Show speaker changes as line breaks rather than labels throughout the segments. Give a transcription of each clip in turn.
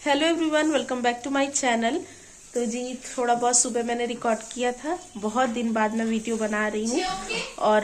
Hello everyone, welcome back to my channel. तो जी थोड़ा बहुत सुबह मैंने रिकॉर्ड किया था, बहुत दिन बाद मैं वीडियो बना रही हूँ। और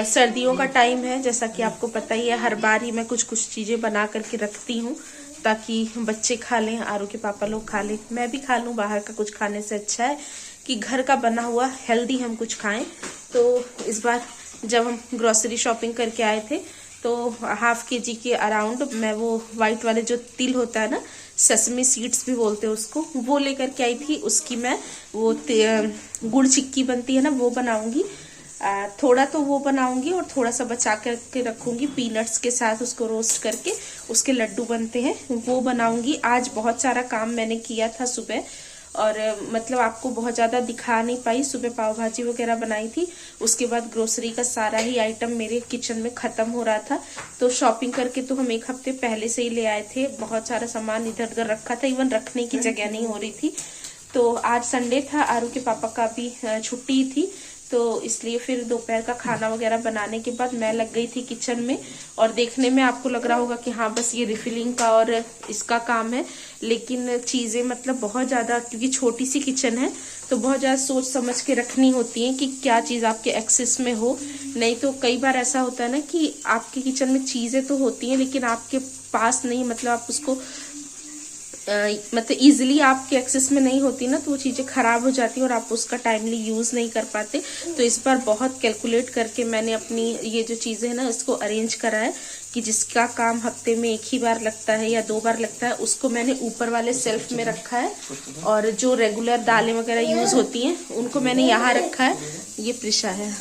सर्दियों का टाइम है, जैसा कि आपको पता ही है, हर बार ही मैं कुछ कुछ चीज़ें बना करके रखती हूँ ताकि बच्चे खा लें, आरू के पापा लोग खा लें, मैं भी खा लूँ। बाहर का कुछ खाने से अच्छा है कि घर का बना हुआ हेल्दी हम कुछ खाएं। तो इस बार जब हम ग्रोसरी शॉपिंग करके आए थे तो हाफ के जी के अराउंड मैं वो वाइट वाले जो तिल होता है ना, सेसमी सीड्स भी बोलते हैं उसको, वो लेकर के आई थी। उसकी मैं वो गुड़ चिक्की बनती है ना, वो बनाऊंगी। थोड़ा तो वो बनाऊंगी और थोड़ा सा बचा करके रखूंगी पीनट्स के साथ, उसको रोस्ट करके उसके लड्डू बनते हैं, वो बनाऊंगी। आज बहुत सारा काम मैंने किया था सुबह, और मतलब आपको बहुत ज़्यादा दिखा नहीं पाई। सुबह पाव भाजी वगैरह बनाई थी, उसके बाद ग्रोसरी का सारा ही आइटम मेरे किचन में ख़त्म हो रहा था। तो शॉपिंग करके तो हम 1 हफ्ते पहले से ही ले आए थे। बहुत सारा सामान इधर उधर रखा था, इवन रखने की जगह नहीं हो रही थी। तो आज संडे था, आरू के पापा का भी छुट्टी थी, तो इसलिए फिर दोपहर का खाना वगैरह बनाने के बाद मैं लग गई थी किचन में। और देखने में आपको लग रहा होगा कि हाँ बस ये रिफिलिंग का और इसका काम है, लेकिन चीज़ें मतलब बहुत ज़्यादा, क्योंकि छोटी सी किचन है तो बहुत ज़्यादा सोच समझ के रखनी होती है कि क्या चीज़ आपके एक्सेस में हो। नहीं तो कई बार ऐसा होता है ना कि आपके किचन में चीज़ें तो होती हैं लेकिन आपके पास नहीं, मतलब आप उसको मतलब इजीली आपके एक्सेस में नहीं होती ना, तो वो चीज़ें ख़राब हो जाती हैं और आप उसका टाइमली यूज़ नहीं कर पाते। तो इस बार बहुत कैलकुलेट करके मैंने अपनी ये जो चीज़ें हैं ना, इसको अरेंज करा है कि जिसका काम हफ्ते में 1 ही बार लगता है या 2 बार लगता है, उसको मैंने ऊपर वाले सेल्फ में रखा है। और जो रेगुलर दालें वगैरह यूज़ होती हैं उनको मैंने यहाँ रखा है। ये प्रिशा है।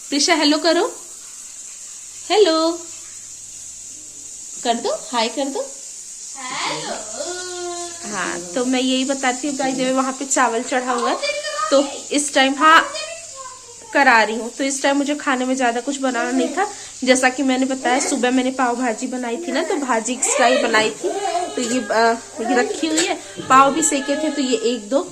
प्रिशा हेलो करो, हेलो कर दो, हाय कर दो। हाँ, तो मैं यही बताती हूँ भाई, जब वहाँ पे चावल चढ़ा हुआ है तो इस टाइम, हाँ करा रही हूँ, तो इस टाइम मुझे खाने में ज़्यादा कुछ बनाना नहीं था। जैसा कि मैंने बताया, सुबह मैंने पाव भाजी बनाई थी ना, तो भाजी स्टाइल बनाई थी। तो ये रखी हुई है, पाव भी सेके थे, तो ये 1-2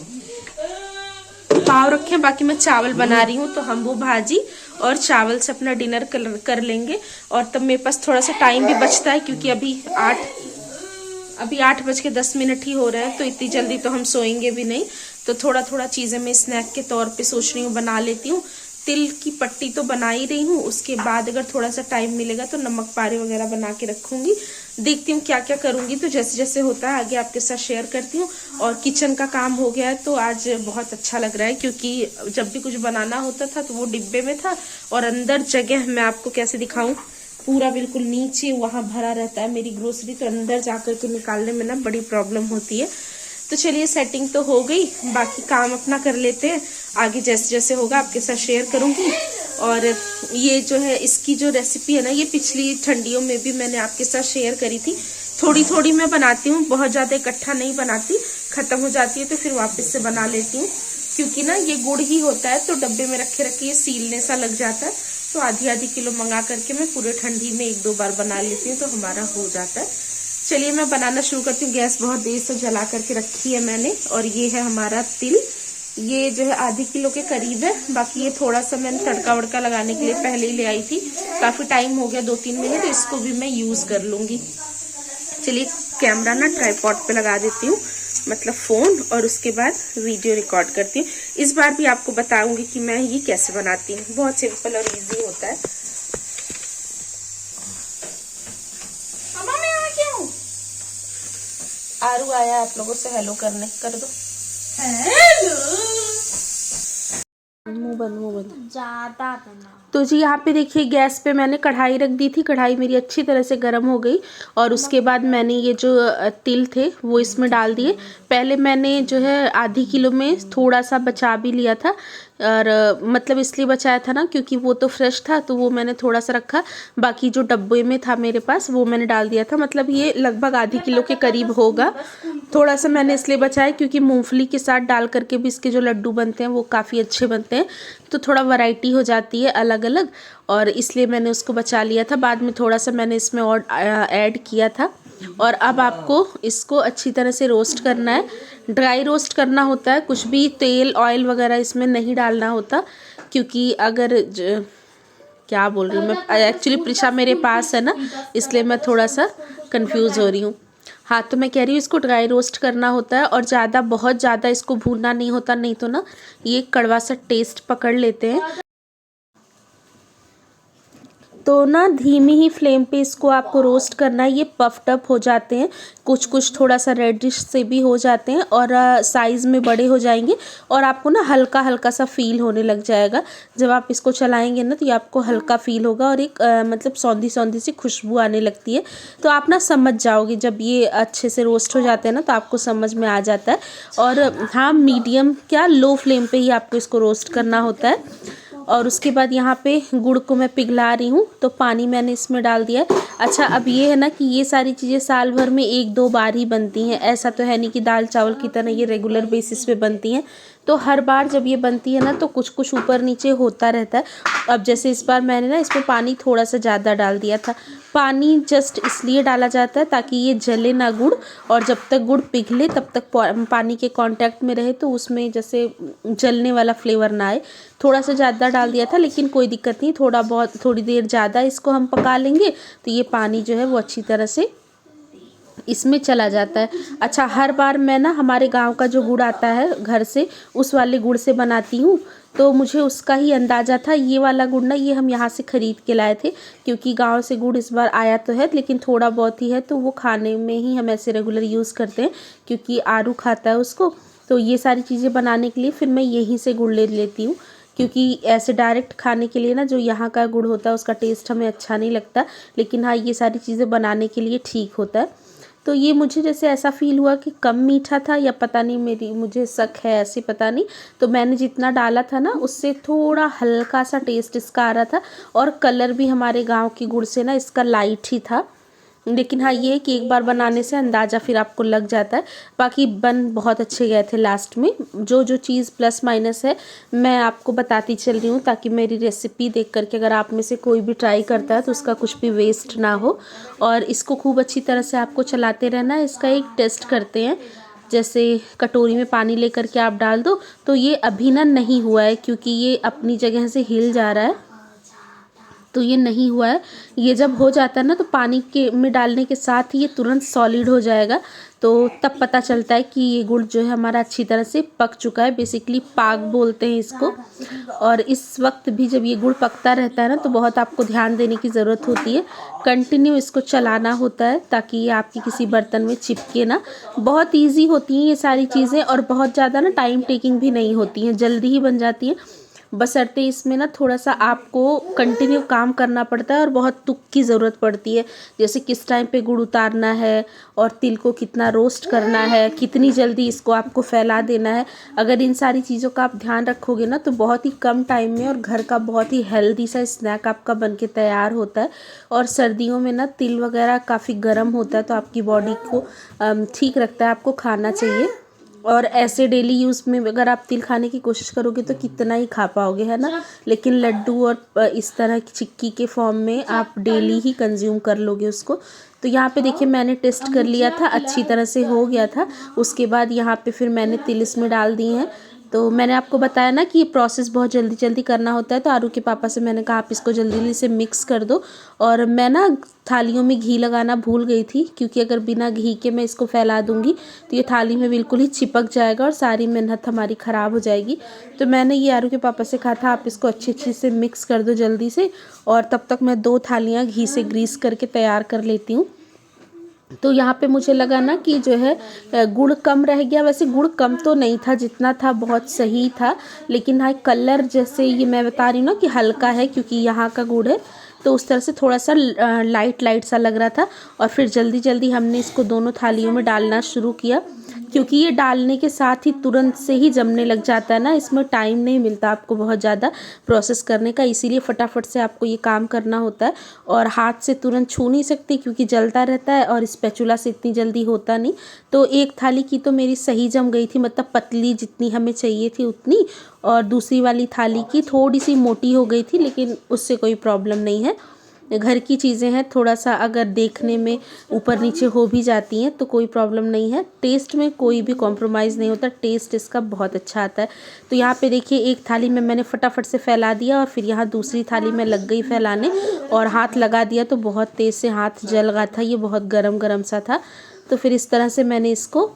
पाव रखे, बाकी मैं चावल बना रही हूँ। तो हम वो भाजी और चावल से अपना डिनर कर लेंगे। और तब मेरे पास थोड़ा सा टाइम भी बचता है, क्योंकि अभी 8:10 ही हो रहे हैं, तो इतनी जल्दी तो हम सोएंगे भी नहीं। तो थोड़ा थोड़ा चीज़ें मैं स्नैक के तौर पे सोच रही हूँ, बना लेती हूँ। तिल की पट्टी तो बना ही रही हूँ, उसके बाद अगर थोड़ा सा टाइम मिलेगा तो नमक पारे वगैरह बना के रखूँगी। देखती हूँ क्या क्या करूँगी, तो जैसे जैसे होता है आगे आपके साथ शेयर करती हूँ। और किचन का काम हो गया है तो आज बहुत अच्छा लग रहा है, क्योंकि जब भी कुछ बनाना होता था तो वो डिब्बे में था, और अंदर जगह मैं आपको कैसे दिखाऊँ, पूरा बिल्कुल नीचे वहाँ भरा रहता है मेरी ग्रोसरी, तो अंदर जाकर के निकालने में ना बड़ी प्रॉब्लम होती है। तो चलिए सेटिंग तो हो गई, बाकी काम अपना कर लेते हैं। आगे जैसे जैसे होगा आपके साथ शेयर करूँगी। और ये जो है, इसकी जो रेसिपी है ना, ये पिछली ठंडियों में भी मैंने आपके साथ शेयर करी थी। थोड़ी थोड़ी मैं बनाती हूँ, बहुत ज़्यादा इकट्ठा नहीं बनाती, ख़त्म हो जाती है तो फिर वापस से बना लेती हूँ। क्योंकि ना ये गुड़ ही होता है तो डब्बे में रखे रखे ये सीलने सा लग जाता है। तो आधी किलो मंगा करके मैं पूरे ठंडी में 1-2 बार बना लेती हूँ, तो हमारा हो जाता है। चलिए मैं बनाना शुरू करती हूँ। गैस बहुत देर से जला करके रखी है मैंने। और ये है हमारा तिल, ये जो है आधी किलो के करीब है। बाकी ये थोड़ा सा मैंने तड़का वड़का लगाने के लिए पहले ही ले आई थी, काफ़ी टाइम हो गया 2-3 महीने, तो इसको भी मैं यूज़ कर लूँगी। चलिए कैमरा ना ट्राइपॉड पे लगा देती हूँ, मतलब फ़ोन, और उसके बाद वीडियो रिकॉर्ड करती हूँ। इस बार भी आपको बताऊंगी कि मैं ये कैसे बनाती हूँ, बहुत सिंपल और इजी होता है। मम्मा मैं आ गया हूँ। आरू आया आप लोगों से हेलो करने, कर दो हेलो। मुंह बंद
ज्यादा बना।
तो जी यहाँ पे देखिए, गैस पे मैंने कढ़ाई रख दी थी। कढ़ाई मेरी अच्छी तरह से गर्म हो गई, और उसके बाद मैंने ये जो तिल थे वो इसमें डाल दिए। पहले मैंने जो है आधी किलो में थोड़ा सा बचा भी लिया था, और मतलब इसलिए बचाया था ना क्योंकि वो तो फ्रेश था, तो वो मैंने थोड़ा सा रखा। बाकी जो डब्बे में था मेरे पास वो मैंने डाल दिया था, मतलब ये लगभग आधी किलो के करीब होगा। थोड़ा सा मैंने इसलिए बचाया क्योंकि मूंगफली के साथ डाल करके भी इसके जो लड्डू बनते हैं वो काफ़ी अच्छे बनते हैं, तो थोड़ा वैरायटी हो जाती है अलग अलग, और इसलिए मैंने उसको बचा लिया था। बाद में थोड़ा सा मैंने इसमें और ऐड किया था। और अब आपको इसको अच्छी तरह से रोस्ट करना है, ड्राई रोस्ट करना होता है, कुछ भी तेल ऑयल वगैरह इसमें नहीं डालना होता। क्योंकि अगर क्या बोल रही हूँ मैं, एक्चुअली प्रिशा मेरे पास है ना, इसलिए मैं थोड़ा सा कंफ्यूज हो रही हूँ। हाँ, तो मैं कह रही हूँ इसको ड्राई रोस्ट करना होता है और बहुत ज़्यादा इसको भूनना नहीं होता, नहीं तो ना ये कड़वा सा टेस्ट पकड़ लेते हैं। तो ना धीमी ही फ्लेम पे इसको आपको रोस्ट करना है। ये पफ्ड अप हो जाते हैं, कुछ कुछ थोड़ा सा रेडिश से भी हो जाते हैं और साइज़ में बड़े हो जाएंगे और आपको ना हल्का हल्का सा फील होने लग जाएगा। जब आप इसको चलाएंगे ना तो ये आपको हल्का फील होगा और एक मतलब सौंधी सौंधी सी खुशबू आने लगती है। तो आप ना समझ जाओगे जब ये अच्छे से रोस्ट हो जाते हैं ना, तो आपको समझ में आ जाता है। और हाँ, मीडियम क्या लो फ्लेम पे ही आपको इसको रोस्ट करना होता है। और उसके बाद यहाँ पे गुड़ को मैं पिघला रही हूँ, तो पानी मैंने इसमें डाल दिया है। अच्छा, अब ये है ना कि ये सारी चीज़ें साल भर में 1-2 बार ही बनती हैं, ऐसा तो है नहीं कि दाल चावल की तरह ये रेगुलर बेसिस पे बनती हैं। तो हर बार जब ये बनती है ना तो कुछ कुछ ऊपर नीचे होता रहता है। अब जैसे इस बार मैंने ना इसमें पानी थोड़ा सा ज़्यादा डाल दिया था। पानी जस्ट इसलिए डाला जाता है ताकि ये जले ना गुड़, और जब तक गुड़ पिघले तब तक पानी के कांटेक्ट में रहे, तो उसमें जैसे जलने वाला फ्लेवर ना आए। थोड़ा सा ज़्यादा डाल दिया था, लेकिन कोई दिक्कत नहीं, थोड़ी देर ज़्यादा इसको हम पका लेंगे तो ये पानी जो है वो अच्छी तरह से इसमें चला जाता है। अच्छा, हर बार मैं ना हमारे गांव का जो गुड़ आता है घर से, उस वाले गुड़ से बनाती हूँ, तो मुझे उसका ही अंदाज़ा था। ये वाला गुड़ ना ये हम यहाँ से ख़रीद के लाए थे, क्योंकि गांव से गुड़ इस बार आया तो है लेकिन थोड़ा बहुत ही है, तो वो खाने में ही हम ऐसे रेगुलर यूज़ करते हैं क्योंकि आरू खाता है उसको। तो ये सारी चीज़ें बनाने के लिए फिर मैं यहीं से गुड़ ले लेती हूँ, क्योंकि ऐसे डायरेक्ट खाने के लिए ना जो यहाँ का गुड़ होता है उसका टेस्ट हमें अच्छा नहीं लगता, लेकिन हाँ ये सारी चीज़ें बनाने के लिए ठीक होता है। तो ये मुझे जैसे ऐसा फील हुआ कि कम मीठा था, या पता नहीं, मुझे शक है ऐसे, पता नहीं। तो मैंने जितना डाला था ना उससे थोड़ा हल्का सा टेस्ट इसका आ रहा था, और कलर भी हमारे गांव की गुड़ से ना इसका लाइट ही था। लेकिन हाँ, ये कि एक बार बनाने से अंदाज़ा फिर आपको लग जाता है। बाकी बन बहुत अच्छे गए थे लास्ट में। जो जो चीज़ प्लस माइनस है मैं आपको बताती चल रही हूँ, ताकि मेरी रेसिपी देख करके अगर आप में से कोई भी ट्राई करता है तो उसका कुछ भी वेस्ट ना हो। और इसको खूब अच्छी तरह से आपको चलाते रहना है। इसका एक टेस्ट करते हैं, जैसे कटोरी में पानी लेकर के आप डाल दो, तो ये अभी ना नहीं हुआ है क्योंकि ये अपनी जगह से हिल जा रहा है, तो ये नहीं हुआ है। ये जब हो जाता है ना तो पानी के में डालने के साथ ही ये तुरंत सॉलिड हो जाएगा, तो तब पता चलता है कि ये गुड़ जो है हमारा अच्छी तरह से पक चुका है। बेसिकली पाक बोलते हैं इसको। और इस वक्त भी जब ये गुड़ पकता रहता है ना तो बहुत आपको ध्यान देने की ज़रूरत होती है। कंटिन्यू इसको चलाना होता है ताकि ये आपकी किसी बर्तन में चिपके ना। बहुत ईजी होती हैं ये सारी चीज़ें, और बहुत ज़्यादा ना टाइम टेकिंग भी नहीं होती हैं, जल्दी ही बन जाती हैं। बशर्ते इसमें ना थोड़ा सा आपको कंटिन्यू काम करना पड़ता है और बहुत तुक की ज़रूरत पड़ती है, जैसे किस टाइम पे गुड़ उतारना है और तिल को कितना रोस्ट करना है, कितनी जल्दी इसको आपको फैला देना है। अगर इन सारी चीज़ों का आप ध्यान रखोगे ना तो बहुत ही कम टाइम में और घर का बहुत ही हेल्दी सा स्नैक आपका बन के तैयार होता है। और सर्दियों में ना तिल वगैरह काफ़ी गर्म होता है, तो आपकी बॉडी को ठीक रखता है, आपको खाना चाहिए। और ऐसे डेली यूज़ में अगर आप तिल खाने की कोशिश करोगे तो कितना ही खा पाओगे, है ना। लेकिन लड्डू और इस तरह की चिक्की के फॉर्म में आप डेली ही कंज्यूम कर लोगे उसको। तो यहाँ पे देखिए मैंने टेस्ट कर लिया था, अच्छी तरह से हो गया था। उसके बाद यहाँ पे फिर मैंने तिल इसमें डाल दिए हैं। तो मैंने आपको बताया ना कि ये प्रोसेस बहुत जल्दी जल्दी करना होता है, तो आरू के पापा से मैंने कहा आप इसको जल्दी जल्दी से मिक्स कर दो। और मैं ना थालियों में घी लगाना भूल गई थी, क्योंकि अगर बिना घी के मैं इसको फैला दूंगी तो ये थाली में बिल्कुल ही चिपक जाएगा और सारी मेहनत हमारी ख़राब हो जाएगी। तो मैंने ये आरू के पापा से कहा था आप इसको अच्छी से मिक्स कर दो जल्दी से, और तब तक मैं 2 थालियाँ घी से ग्रीस करके तैयार कर लेती हूँ। तो यहाँ पे मुझे लगा ना कि जो है गुड़ कम रह गया। वैसे गुड़ कम तो नहीं था, जितना था बहुत सही था, लेकिन हाँ कलर जैसे ये मैं बता रही हूँ ना कि हल्का है क्योंकि यहाँ का गुड़ है, तो उस तरह से थोड़ा सा लाइट लाइट सा लग रहा था। और फिर जल्दी जल्दी हमने इसको दोनों थालियों में डालना शुरू किया, क्योंकि ये डालने के साथ ही तुरंत से ही जमने लग जाता है ना, इसमें टाइम नहीं मिलता आपको बहुत ज़्यादा प्रोसेस करने का, इसीलिए फटाफट से आपको ये काम करना होता है। और हाथ से तुरंत छू नहीं सकते क्योंकि जलता रहता है, और स्पैचुला से इतनी जल्दी होता नहीं। तो एक थाली की तो मेरी सही जम गई थी, मतलब पतली जितनी हमें चाहिए थी उतनी, और दूसरी वाली थाली की थोड़ी सी मोटी हो गई थी, लेकिन उससे कोई प्रॉब्लम नहीं है। घर की चीज़ें हैं, थोड़ा सा अगर देखने में ऊपर नीचे हो भी जाती हैं तो कोई प्रॉब्लम नहीं है। टेस्ट में कोई भी कॉम्प्रोमाइज़ नहीं होता, टेस्ट इसका बहुत अच्छा आता है। तो यहाँ पे देखिए एक थाली में मैंने फटाफट से फैला दिया, और फिर यहाँ दूसरी थाली में लग गई फैलाने, और हाथ लगा दिया तो बहुत तेज़ से हाथ जल रहा था, ये बहुत गरम गरम सा था। तो फिर इस तरह से मैंने इसको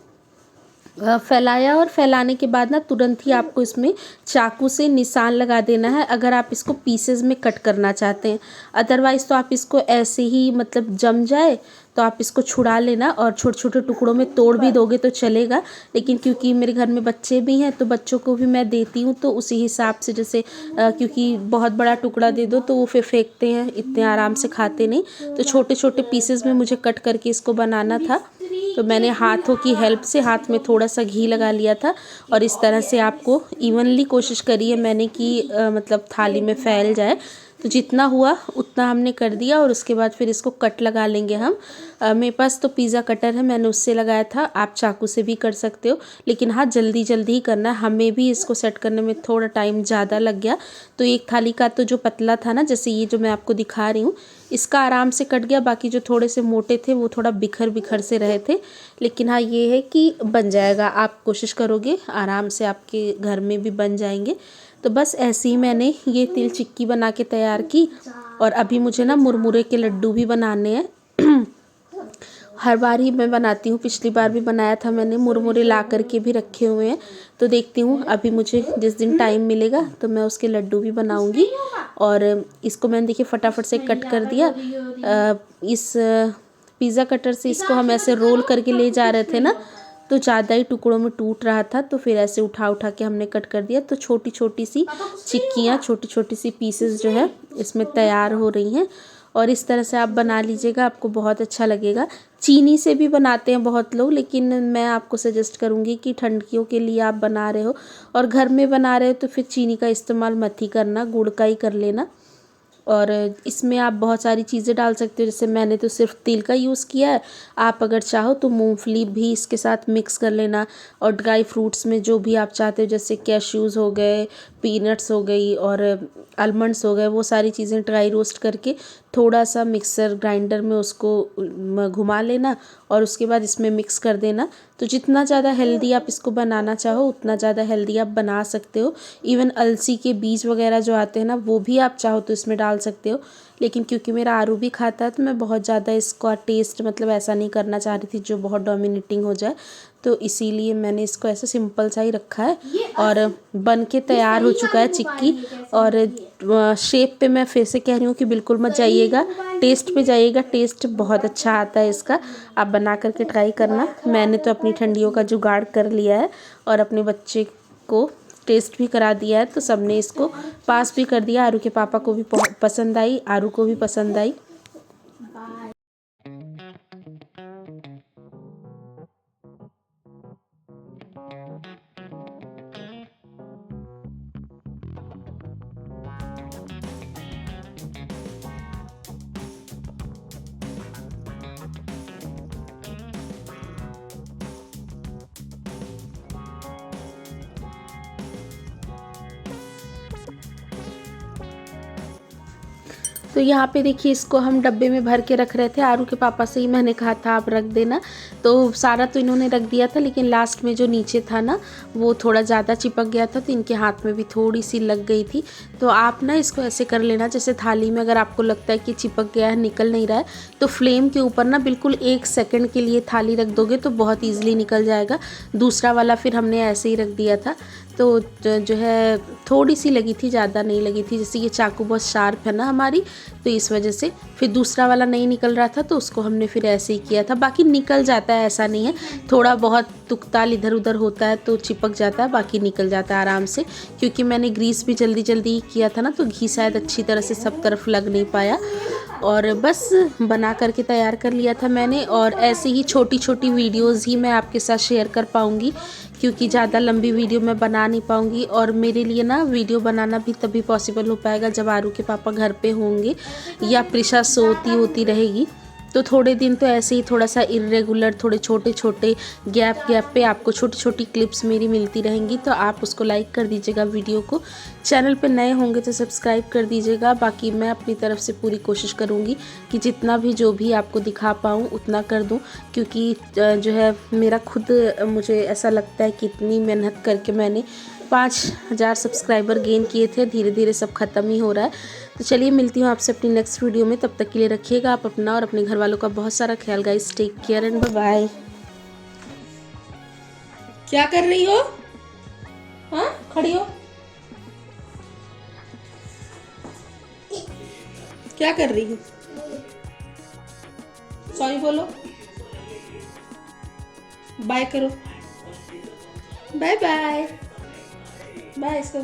फैलाया और फैलाने के बाद ना तुरंत ही आपको इसमें चाकू से निशान लगा देना है अगर आप इसको पीसेस में कट करना चाहते हैं। अदरवाइज़ तो आप इसको ऐसे ही मतलब जम जाए तो आप इसको छुड़ा लेना और छोटे छोटे टुकड़ों में तोड़ भी दोगे तो चलेगा। लेकिन क्योंकि मेरे घर में बच्चे भी हैं तो बच्चों को भी मैं देती हूँ, तो उसी हिसाब से जैसे क्योंकि बहुत बड़ा टुकड़ा दे दो तो वो फिर फेंकते हैं, इतने आराम से खाते नहीं, तो छोटे छोटे पीसेस में मुझे कट करके इसको बनाना था। तो मैंने हाथों की हेल्प से हाथ में थोड़ा सा घी लगा लिया था और इस तरह से आपको इवनली कोशिश करी है मैंने कि मतलब थाली में फैल जाए। तो जितना हुआ उतना हमने कर दिया और उसके बाद फिर इसको कट लगा लेंगे हम। मेरे पास तो पिज़्ज़ा कटर है, मैंने उससे लगाया था, आप चाकू से भी कर सकते हो, लेकिन हाँ जल्दी जल्दी ही करना है। हमें भी इसको सेट करने में थोड़ा टाइम ज़्यादा लग गया। तो एक थाली का तो जो पतला था ना, जैसे ये जो मैं आपको दिखा रही हूँ, इसका आराम से कट गया। बाकी जो थोड़े से मोटे थे वो थोड़ा बिखर बिखर से रहे थे। लेकिन हाँ ये है कि बन जाएगा, आप कोशिश करोगे आराम से आपके घर में भी बन जाएंगे। तो बस ऐसे ही मैंने ये तिल चिक्की बना के तैयार की। और अभी मुझे ना मुरमुरे के लड्डू भी बनाने हैं। हर बार ही मैं बनाती हूँ, पिछली बार भी बनाया था मैंने, मुरमुरे ला कर के भी रखे हुए हैं। तो देखती हूँ अभी मुझे जिस दिन टाइम मिलेगा तो मैं उसके लड्डू भी बनाऊँगी। और इसको मैंने देखिए फटाफट से कट कर दिया। इस पिज़्ज़ा कटर से इसको हम ऐसे रोल करके ले जा रहे थे ना, तो ज़्यादा ही टुकड़ों में टूट रहा था, तो फिर ऐसे उठा उठा के हमने कट कर दिया। तो छोटी छोटी सी चिक्कियाँ, छोटी छोटी सी पीसेस जो है इसमें तैयार हो रही हैं। और इस तरह से आप बना लीजिएगा, आपको बहुत अच्छा लगेगा। चीनी से भी बनाते हैं बहुत लोग, लेकिन मैं आपको सजेस्ट करूँगी कि ठंडियों के लिए आप बना रहे हो और घर में बना रहे हो तो फिर चीनी का इस्तेमाल मत ही करना, गुड़ का ही कर लेना। और इसमें आप बहुत सारी चीज़ें डाल सकते हो, जैसे मैंने तो सिर्फ तिल का यूज़ किया है। आप अगर चाहो तो मूंगफली भी इसके साथ मिक्स कर लेना। और ड्राई फ्रूट्स में जो भी आप चाहते हो, जैसे कैश्यूज़ हो गए, पीनट्स हो गई और आलमंड्स हो गए, वो सारी चीज़ें ड्राई रोस्ट करके थोड़ा सा मिक्सर ग्राइंडर में उसको घुमा लेना और उसके बाद इसमें मिक्स कर देना। तो जितना ज़्यादा हेल्दी आप इसको बनाना चाहो उतना ज़्यादा हेल्दी आप बना सकते हो। इवन अलसी के बीज वगैरह जो आते हैं ना, वो भी आप चाहो तो इसमें डाल सकते हो। लेकिन क्योंकि मेरा आरू भी खाता है तो मैं बहुत ज़्यादा इसका टेस्ट मतलब ऐसा नहीं करना चाह रही थी जो बहुत डोमिनेटिंग हो जाए, तो इसीलिए मैंने इसको ऐसे सिंपल सा ही रखा है। और बन के तैयार हो चुका है चिक्की। और शेप पे मैं फिर से कह रही हूँ कि बिल्कुल मत जाइएगा, टेस्ट पे जाइएगा, टेस्ट बहुत अच्छा आता है इसका। आप बना करके ट्राई करना। मैंने तो अपनी ठंडियों का जुगाड़ कर लिया है और अपने बच्चे को टेस्ट भी करा दिया है, तो सबने इसको पास भी कर दिया। आरू के पापा को भी पसंद आई, आरू को भी पसंद आई। तो यहाँ पे देखिए इसको हम डब्बे में भर के रख रहे थे। आरू के पापा से ही मैंने कहा था आप रख देना, तो सारा तो इन्होंने रख दिया था, लेकिन लास्ट में जो नीचे था ना वो थोड़ा ज़्यादा चिपक गया था, तो इनके हाथ में भी थोड़ी सी लग गई थी। तो आप ना इसको ऐसे कर लेना, जैसे थाली में अगर आपको लगता है कि चिपक गया है, निकल नहीं रहा है, तो फ्लेम के ऊपर ना बिल्कुल 1 सेकंड के लिए थाली रख दोगे तो बहुत ईजिली निकल जाएगा। दूसरा वाला फिर हमने ऐसे ही रख दिया था, तो जो है थोड़ी सी लगी थी, ज़्यादा नहीं लगी थी। जैसे ये चाकू बहुत शार्प है ना हमारी, तो इस वजह से फिर दूसरा वाला नहीं निकल रहा था, तो उसको हमने फिर ऐसे ही किया था। बाकी निकल जाता है, ऐसा नहीं है, थोड़ा बहुत तुकताल इधर उधर होता है तो चिपक जाता है, बाकी निकल जाता है आराम से। क्योंकि मैंने ग्रीस भी जल्दी जल्दी किया था ना, तो घी शायद अच्छी तरह से सब तरफ लग नहीं पाया। और बस बना करके तैयार कर लिया था मैंने। और ऐसे ही छोटी छोटी वीडियोज़ ही मैं आपके साथ शेयर कर पाऊँगी, क्योंकि ज़्यादा लंबी वीडियो मैं बना नहीं पाऊँगी। और मेरे लिए ना वीडियो बनाना भी तभी पॉसिबल हो पाएगा जब आरू के पापा घर पे होंगे या प्रिशा सोती होती रहेगी। तो थोड़े दिन तो ऐसे ही थोड़ा सा इर्रेगुलर, थोड़े छोटे छोटे गैप पे आपको छोटी छोटी क्लिप्स मेरी मिलती रहेंगी। तो आप उसको लाइक कर दीजिएगा वीडियो को। चैनल पे नए होंगे तो सब्सक्राइब कर दीजिएगा। बाकी मैं अपनी तरफ से पूरी कोशिश करूँगी कि जितना भी जो भी आपको दिखा पाऊँ उतना कर दूँ, क्योंकि जो है मेरा खुद मुझे ऐसा लगता है कि इतनी मेहनत करके मैंने 5000 सब्सक्राइबर गेन किए थे, धीरे धीरे सब ख़त्म ही हो रहा है। तो चलिए मिलती हूँ आपसे अपनी नेक्स्ट वीडियो में, तब तक के लिए रखिएगा आप अपना और अपने घर वालों का बहुत सारा ख्याल। Guys take care and bye bye. क्या कर रही हो? हाँ, खड़ी हो। क्या कर रही हो? सॉरी बोलो, बाय करो, बाय बाय बाय इसको।